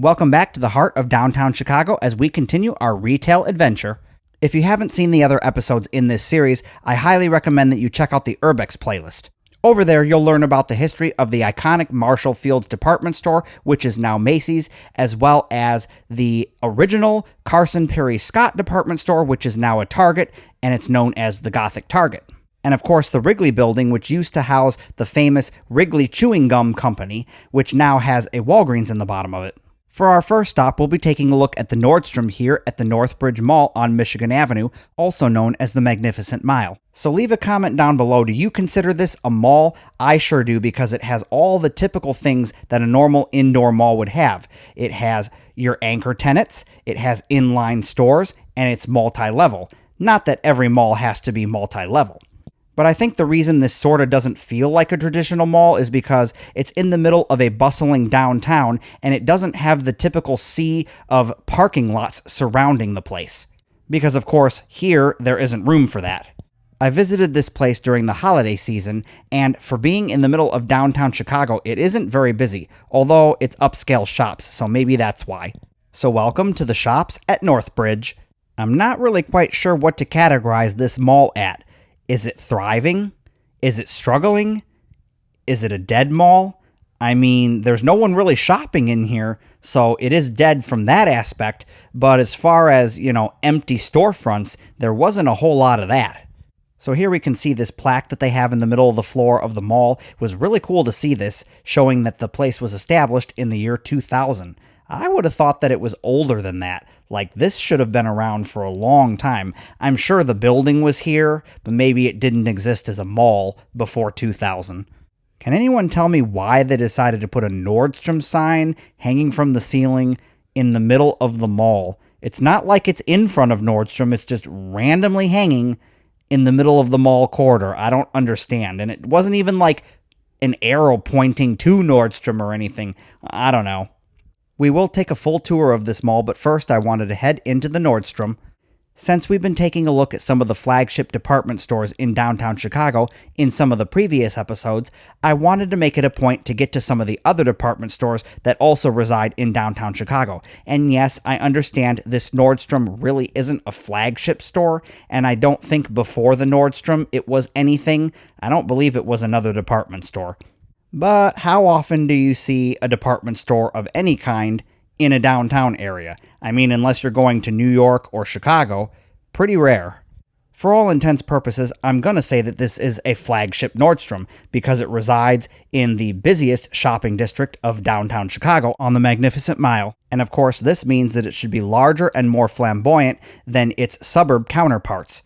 Welcome back to the heart of downtown Chicago as we continue our retail adventure. If you haven't seen the other episodes in this series, I highly recommend that you check out the Urbex playlist. Over there, you'll learn about the history of the iconic Marshall Field's department store, which is now Macy's, as well as the original Carson Perry Scott department store, which is now a Target, and it's known as the Gothic Target. And of course, the Wrigley building, which used to house the famous Wrigley Chewing Gum Company, which now has a Walgreens in the bottom of it. For our first stop, we'll be taking a look at the Nordstrom here at the Northbridge Mall on Michigan Avenue, also known as the Magnificent Mile. So leave a comment down below. Do you consider this a mall? I sure do, because it has all the typical things that a normal indoor mall would have. It has your anchor tenants, it has inline stores, and it's multi-level. Not that every mall has to be multi-level. But I think the reason this sorta doesn't feel like a traditional mall is because it's in the middle of a bustling downtown and it doesn't have the typical sea of parking lots surrounding the place. Because of course, here there isn't room for that. I visited this place during the holiday season, and for being in the middle of downtown Chicago, it isn't very busy, although it's upscale shops, so maybe that's why. So welcome to the shops at Northbridge. I'm not really quite sure what to categorize this mall at. Is it thriving? Is it struggling? Is it a dead mall? I mean, there's no one really shopping in here, so it is dead from that aspect, but as far as, empty storefronts, there wasn't a whole lot of that. So here we can see this plaque that they have in the middle of the floor of the mall. It was really cool to see this, showing that the place was established in the year 2000. I would have thought that it was older than that. Like, this should have been around for a long time. I'm sure the building was here, but maybe it didn't exist as a mall before 2000. Can anyone tell me why they decided to put a Nordstrom sign hanging from the ceiling in the middle of the mall? It's not like it's in front of Nordstrom, it's just randomly hanging in the middle of the mall corridor. I don't understand. And it wasn't even like an arrow pointing to Nordstrom or anything. I don't know. We will take a full tour of this mall, but first I wanted to head into the Nordstrom. Since we've been taking a look at some of the flagship department stores in downtown Chicago in some of the previous episodes, I wanted to make it a point to get to some of the other department stores that also reside in downtown Chicago. And yes, I understand this Nordstrom really isn't a flagship store, and I don't think before the Nordstrom it was anything. I don't believe it was another department store. But how often do you see a department store of any kind in a downtown area? I mean, unless you're going to New York or Chicago, pretty rare. For all intents and purposes, I'm going to say that this is a flagship Nordstrom because it resides in the busiest shopping district of downtown Chicago on the Magnificent Mile. And of course, this means that it should be larger and more flamboyant than its suburb counterparts.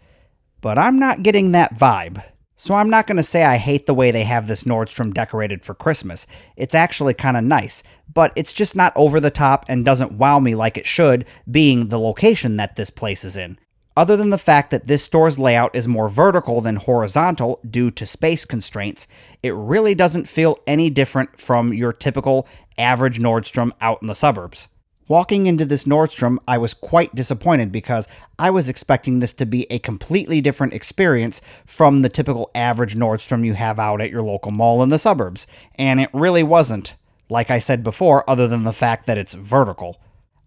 But I'm not getting that vibe. So I'm not going to say I hate the way they have this Nordstrom decorated for Christmas. It's actually kind of nice, but it's just not over the top and doesn't wow me like it should, being the location that this place is in. Other than the fact that this store's layout is more vertical than horizontal due to space constraints, it really doesn't feel any different from your typical average Nordstrom out in the suburbs. Walking into this Nordstrom, I was quite disappointed because I was expecting this to be a completely different experience from the typical average Nordstrom you have out at your local mall in the suburbs, and it really wasn't, like I said before, other than the fact that it's vertical.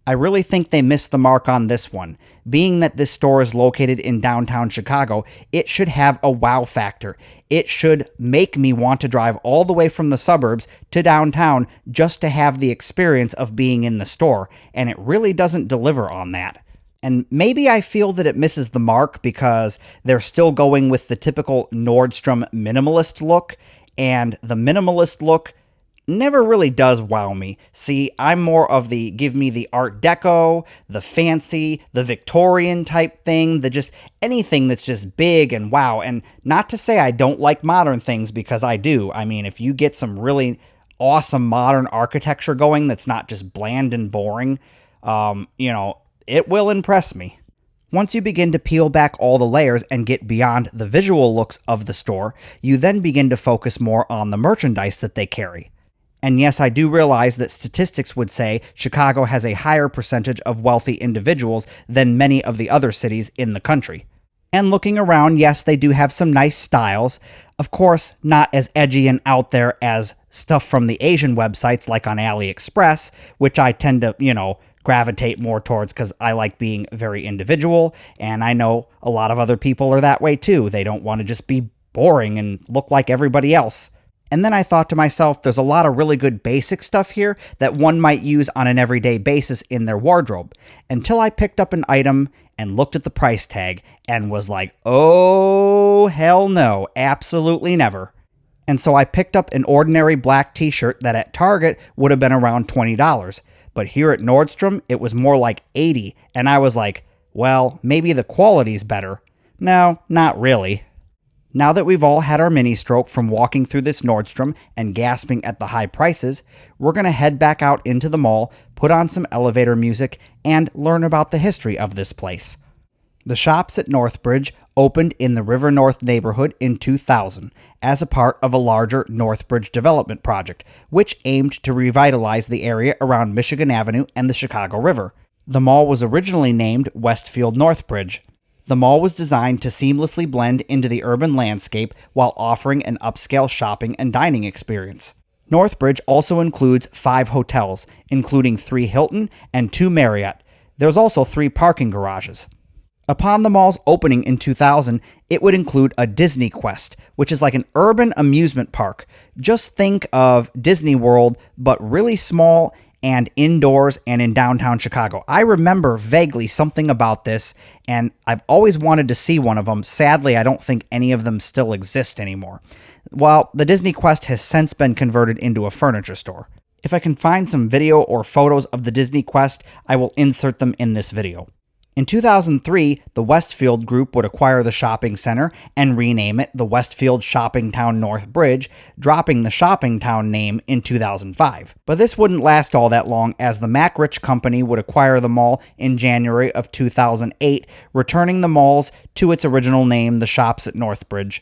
I really think they missed the mark on this one. Being that this store is located in downtown Chicago, it should have a wow factor. It should make me want to drive all the way from the suburbs to downtown just to have the experience of being in the store, and it really doesn't deliver on that. And maybe I feel that it misses the mark because they're still going with the typical Nordstrom minimalist look, and the minimalist look never really does wow me. See, I'm more of the give me the Art Deco, the fancy, the Victorian type thing, the just anything that's just big and wow. And not to say I don't like modern things, because I do. I mean, if you get some really awesome modern architecture going that's not just bland and boring, it will impress me. Once you begin to peel back all the layers and get beyond the visual looks of the store, you then begin to focus more on the merchandise that they carry. And yes, I do realize that statistics would say Chicago has a higher percentage of wealthy individuals than many of the other cities in the country. And looking around, yes, they do have some nice styles. Of course, not as edgy and out there as stuff from the Asian websites like on AliExpress, which I tend to, gravitate more towards because I like being very individual, and I know a lot of other people are that way too. They don't want to just be boring and look like everybody else. And then I thought to myself, there's a lot of really good basic stuff here that one might use on an everyday basis in their wardrobe, until I picked up an item and looked at the price tag and was like, oh, hell no, absolutely never. And so I picked up an ordinary black t-shirt that at Target would have been around $20. But here at Nordstrom, it was more like $80, and I was like, well, maybe the quality's better. No, not really. Now that we've all had our mini stroke from walking through this Nordstrom and gasping at the high prices, we're going to head back out into the mall, put on some elevator music, and learn about the history of this place. The shops at Northbridge opened in the River North neighborhood in 2000 as a part of a larger Northbridge development project, which aimed to revitalize the area around Michigan Avenue and the Chicago River. The mall was originally named Westfield Northbridge. The mall was designed to seamlessly blend into the urban landscape while offering an upscale shopping and dining experience. Northbridge also includes 5 hotels, including 3 Hilton and 2 Marriott. There's also 3 parking garages. Upon the mall's opening in 2000, it would include a Disney Quest, which is like an urban amusement park. Just think of Disney World, but really small and indoors and in downtown Chicago. I remember vaguely something about this, and I've always wanted to see one of them. Sadly, I don't think any of them still exist anymore. Well, the Disney Quest has since been converted into a furniture store. If I can find some video or photos of the Disney Quest, I will insert them in this video. In 2003, the Westfield Group would acquire the shopping center and rename it the Westfield Shopping Town Northbridge, dropping the shopping town name in 2005. But this wouldn't last all that long, as the Mack Rich Company would acquire the mall in January of 2008, returning the malls to its original name, the Shops at Northbridge.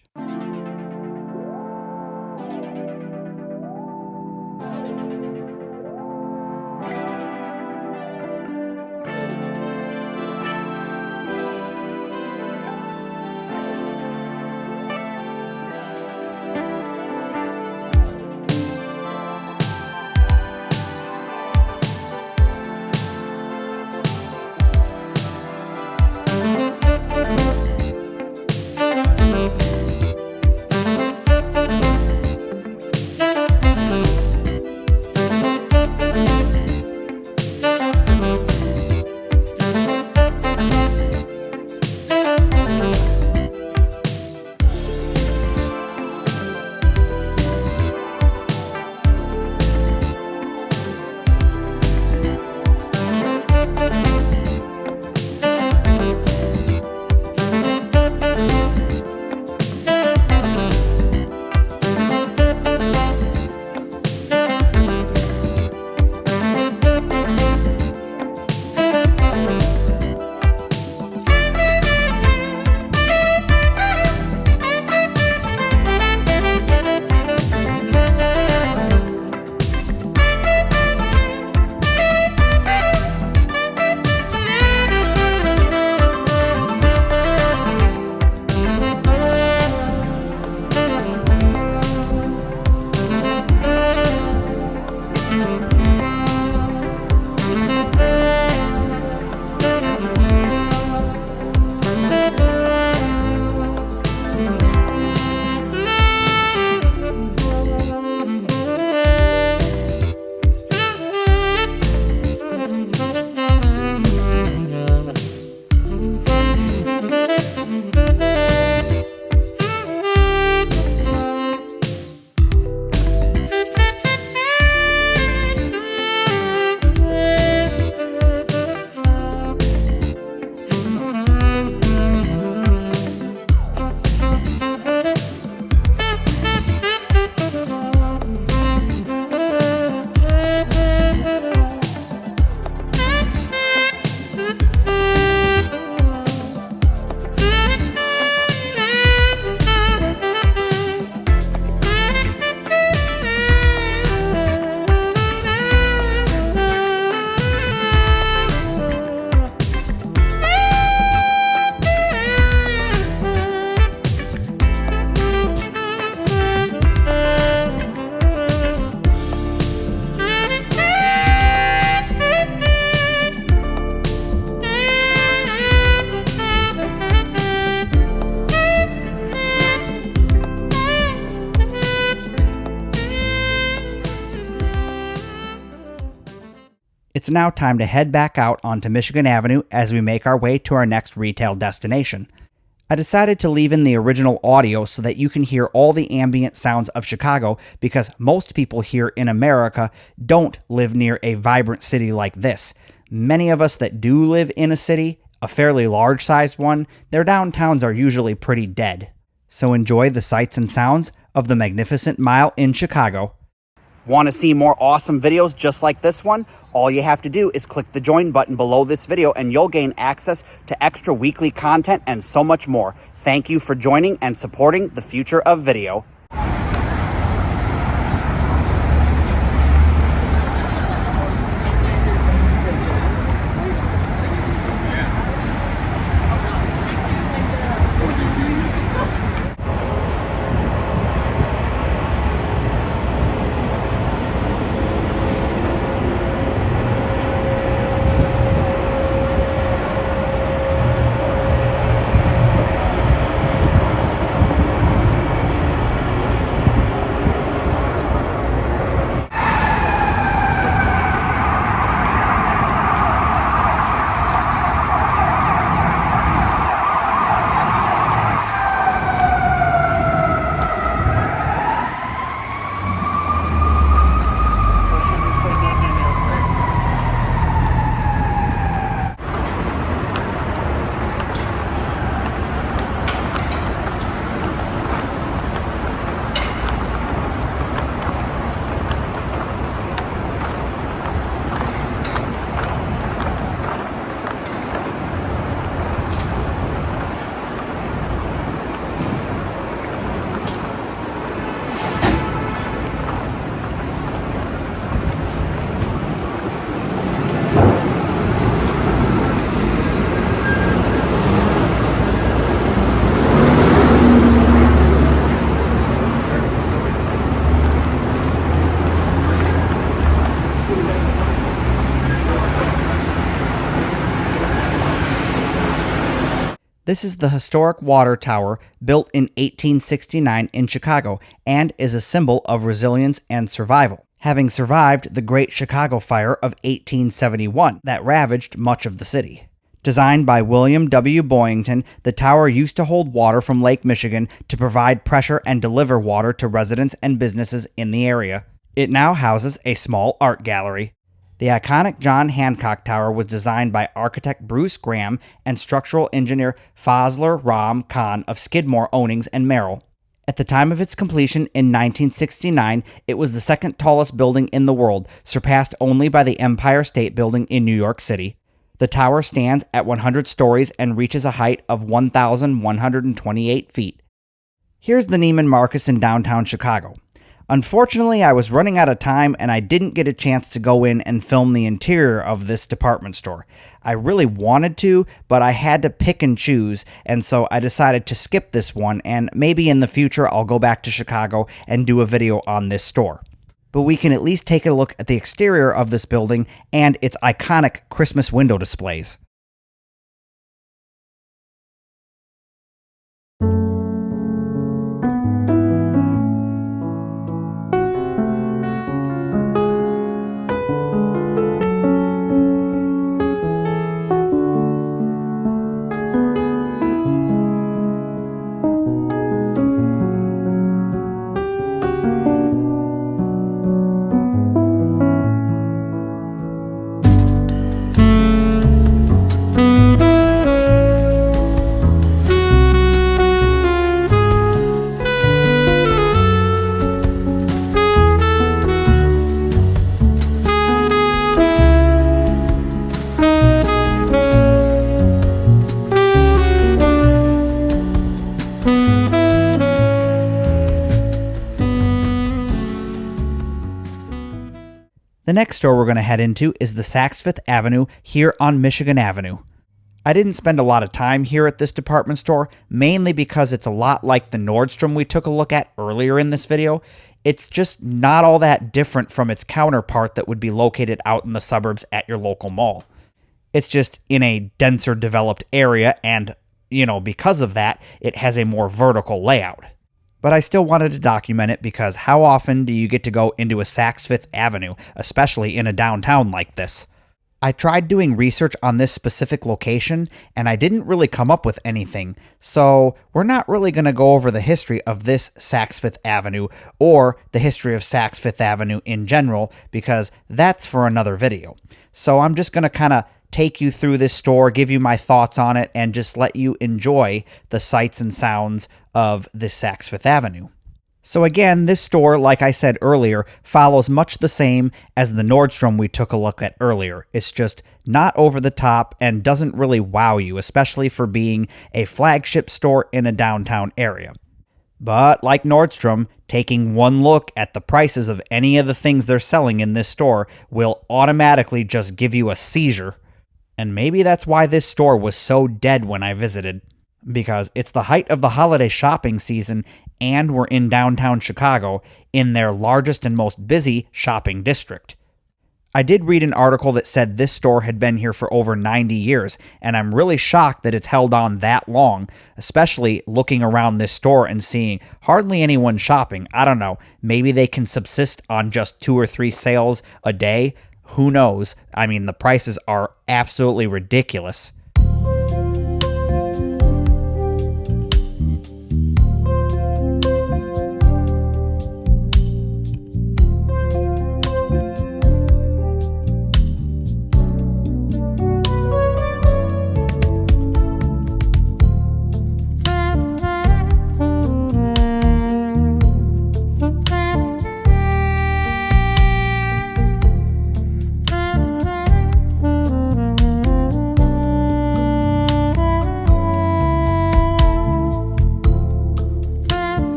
It's now time to head back out onto Michigan Avenue as we make our way to our next retail destination. I decided to leave in the original audio so that you can hear all the ambient sounds of Chicago, because most people here in America don't live near a vibrant city like this. Many of us that do live in a city, a fairly large-sized one, their downtowns are usually pretty dead. So enjoy the sights and sounds of the Magnificent Mile in Chicago. Want to see more awesome videos just like this one? All you have to do is click the join button below this video and you'll gain access to extra weekly content and so much more. Thank you for joining and supporting the future of video. This is the historic water tower built in 1869 in Chicago and is a symbol of resilience and survival, having survived the Great Chicago Fire of 1871 that ravaged much of the city. Designed by William W. Boyington, the tower used to hold water from Lake Michigan to provide pressure and deliver water to residents and businesses in the area. It now houses a small art gallery. The iconic John Hancock Tower was designed by architect Bruce Graham and structural engineer Fazlur Ram Khan of Skidmore, Ownings, and Merrill. At the time of its completion in 1969, it was the second tallest building in the world, surpassed only by the Empire State Building in New York City. The tower stands at 100 stories and reaches a height of 1,128 feet. Here's the Neiman Marcus in downtown Chicago. Unfortunately, I was running out of time and I didn't get a chance to go in and film the interior of this department store. I really wanted to, but I had to pick and choose, and so I decided to skip this one, and maybe in the future I'll go back to Chicago and do a video on this store. But we can at least take a look at the exterior of this building and its iconic Christmas window displays. The next store we're going to head into is the Saks Fifth Avenue here on Michigan Avenue. I didn't spend a lot of time here at this department store, mainly because it's a lot like the Nordstrom we took a look at earlier in this video. It's just not all that different from its counterpart that would be located out in the suburbs at your local mall. It's just in a denser developed area and, because of that, it has a more vertical layout. But I still wanted to document it because how often do you get to go into a Saks Fifth Avenue, especially in a downtown like this? I tried doing research on this specific location, and I didn't really come up with anything, so we're not really going to go over the history of this Saks Fifth Avenue or the history of Saks Fifth Avenue in general, because that's for another video. So I'm just going to kind of take you through this store, give you my thoughts on it, and just let you enjoy the sights and sounds of this Saks Fifth Avenue. So again, this store, like I said earlier, follows much the same as the Nordstrom we took a look at earlier. It's just not over the top and doesn't really wow you, especially for being a flagship store in a downtown area. But like Nordstrom, taking one look at the prices of any of the things they're selling in this store will automatically just give you a seizure. And maybe that's why this store was so dead when I visited, because it's the height of the holiday shopping season and we're in downtown Chicago in their largest and most busy shopping district. I did read an article that said this store had been here for over 90 years, and I'm really shocked that it's held on that long, especially looking around this store and seeing hardly anyone shopping. I don't know, maybe they can subsist on just 2 or 3 sales a day. Who knows? I mean, the prices are absolutely ridiculous.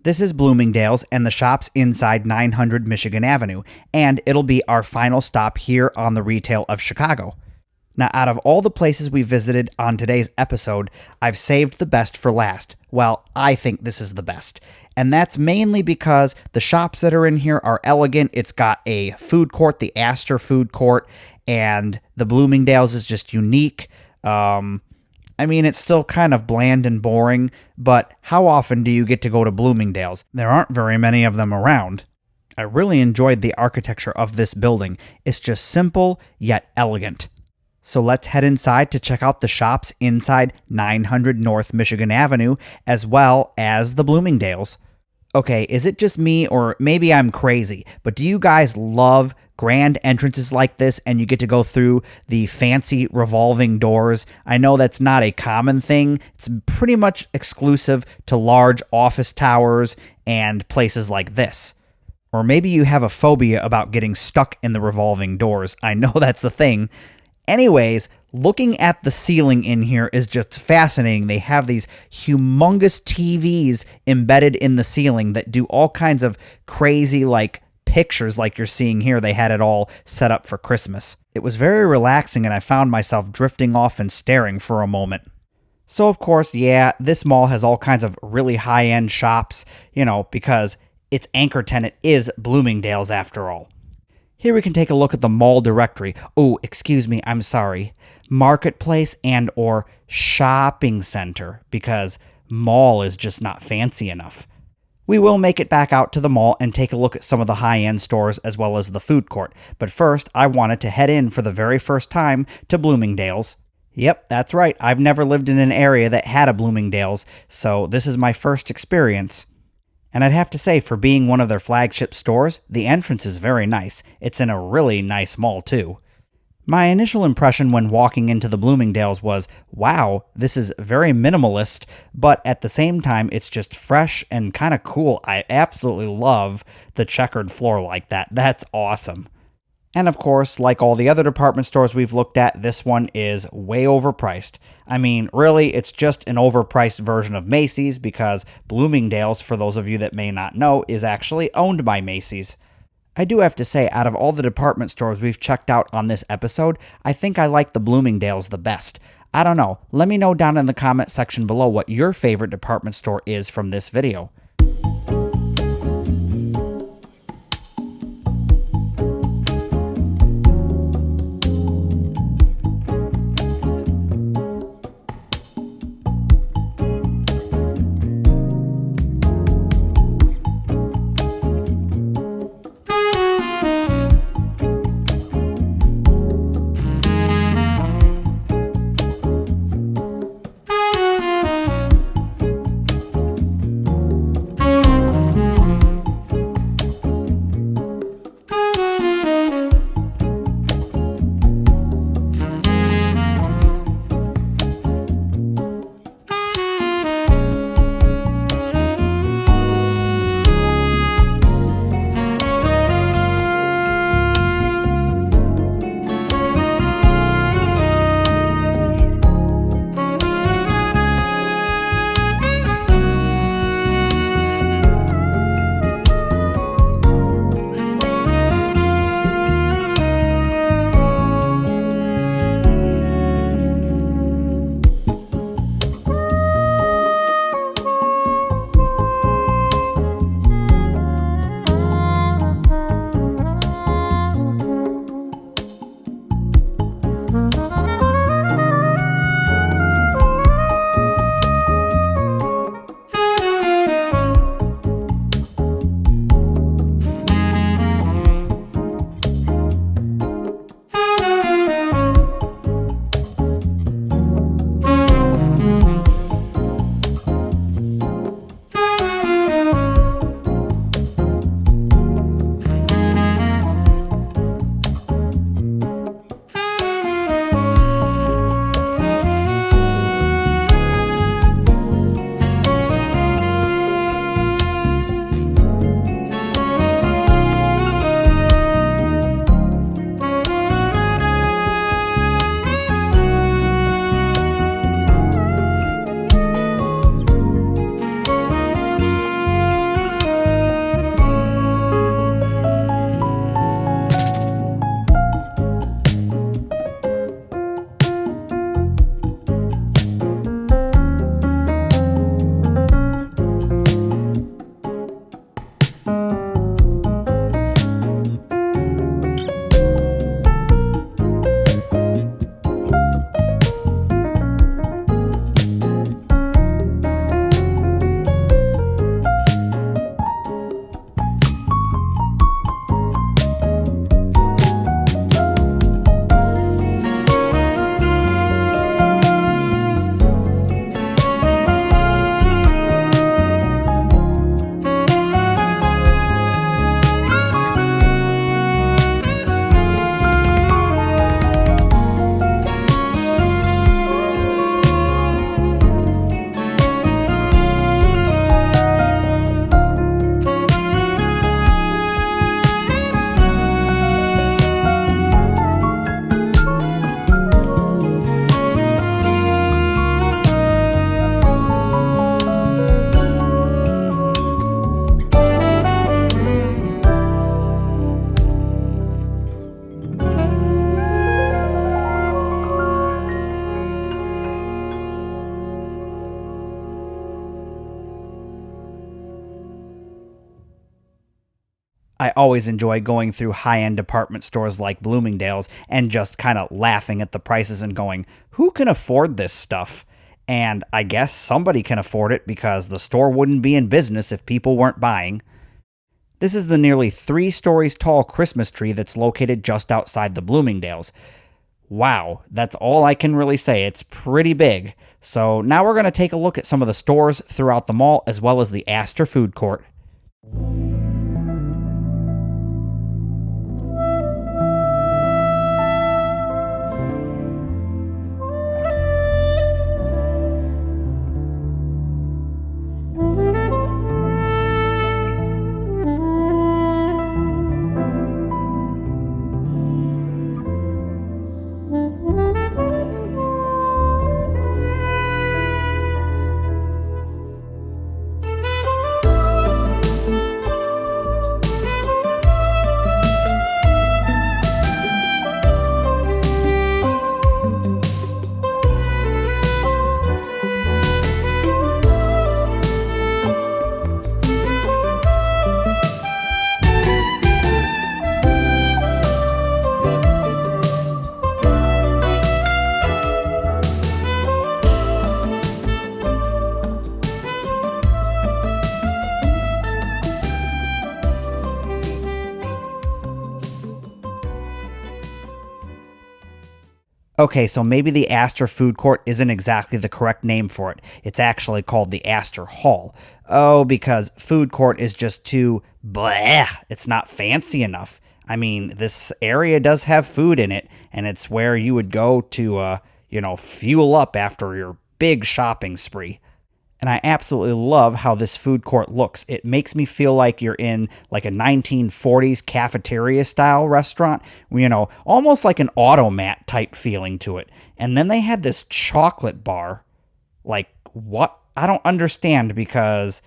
This is Bloomingdale's and the shop's inside 900 Michigan Avenue, and it'll be our final stop here on the Retail of Chicago. Now, out of all the places we visited on today's episode, I've saved the best for last. Well, I think this is the best. And that's mainly because the shops that are in here are elegant. It's got a food court, the Astor food court, and the Bloomingdale's is just unique. I mean, it's still kind of bland and boring, but how often do you get to go to Bloomingdale's? There aren't very many of them around. I really enjoyed the architecture of this building. It's just simple, yet elegant. So let's head inside to check out the shops inside 900 North Michigan Avenue, as well as the Bloomingdale's. Okay, is it just me, or maybe I'm crazy, but do you guys love grand entrances like this and you get to go through the fancy revolving doors? I know that's not a common thing. It's pretty much exclusive to large office towers and places like this. Or maybe you have a phobia about getting stuck in the revolving doors. I know that's a thing. Anyways, looking at the ceiling in here is just fascinating. They have these humongous TVs embedded in the ceiling that do all kinds of crazy, like, pictures like you're seeing here. They had it all set up for Christmas. It was very relaxing, and I found myself drifting off and staring for a moment. So, of course, yeah, this mall has all kinds of really high-end shops, because its anchor tenant is Bloomingdale's after all. Here we can take a look at the mall directory. Oh, excuse me, I'm sorry. Marketplace and or shopping center, because mall is just not fancy enough. We will make it back out to the mall and take a look at some of the high-end stores as well as the food court. But first, I wanted to head in for the very first time to Bloomingdale's. Yep, that's right. I've never lived in an area that had a Bloomingdale's, so this is my first experience. And I'd have to say, for being one of their flagship stores, the entrance is very nice. It's in a really nice mall, too. My initial impression when walking into the Bloomingdale's was, wow, this is very minimalist, but at the same time, it's just fresh and kind of cool. I absolutely love the checkered floor like that. That's awesome. And of course, like all the other department stores we've looked at, this one is way overpriced. I mean, really, it's just an overpriced version of Macy's, because Bloomingdale's, for those of you that may not know, is actually owned by Macy's. I do have to say, out of all the department stores we've checked out on this episode, I think I like the Bloomingdale's the best. I don't know. Let me know down in the comment section below what your favorite department store is from this video. I always enjoy going through high-end department stores like Bloomingdale's and just kind of laughing at the prices and going, who can afford this stuff? And I guess somebody can afford it because the store wouldn't be in business if people weren't buying. This is the nearly 3 stories tall Christmas tree that's located just outside the Bloomingdales. Wow, that's all I can really say. It's pretty big. So now we're going to take a look at some of the stores throughout the mall as well as the Astor food court. Okay, so maybe the Astor food court isn't exactly the correct name for it. It's actually called the Astor Hall. Oh, because food court is just too bleh. It's not fancy enough. I mean, this area does have food in it, and it's where you would go to, fuel up after your big shopping spree. And I absolutely love how this food court looks. It makes me feel like you're in like a 1940s cafeteria style restaurant, almost like an automat type feeling to it. And then they had this chocolate bar. Like, what? I don't understand, because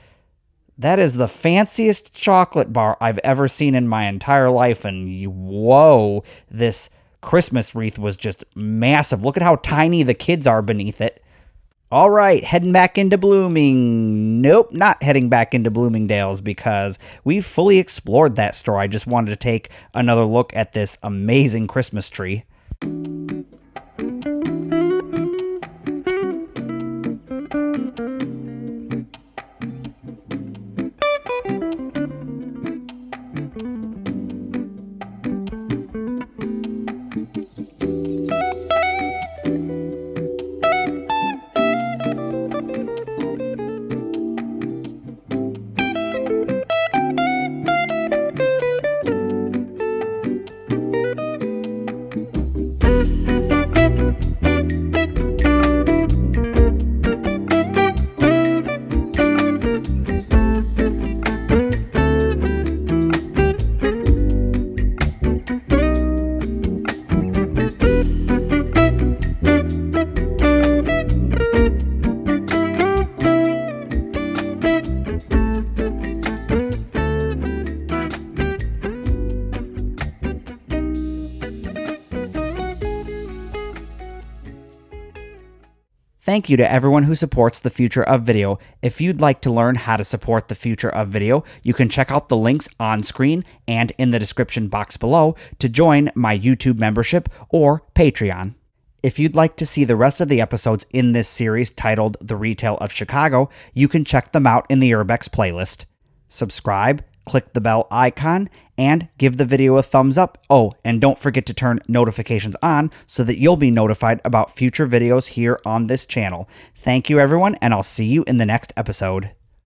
that is the fanciest chocolate bar I've ever seen in my entire life. And whoa, this Christmas wreath was just massive. Look at how tiny the kids are beneath it. All right, heading back into Nope, not heading back into Bloomingdale's, because we've fully explored that store. I just wanted to take another look at this amazing Christmas tree. Thank you to everyone who supports the future of video. If you'd like to learn how to support the future of video, you can check out the links on screen and in the description box below to join my YouTube membership or Patreon. If you'd like to see the rest of the episodes in this series titled The Retail of Chicago, you can check them out in the Urbex playlist. Subscribe, click the bell icon, and give the video a thumbs up. Oh, and don't forget to turn notifications on so that you'll be notified about future videos here on this channel. Thank you, everyone, and I'll see you in the next episode.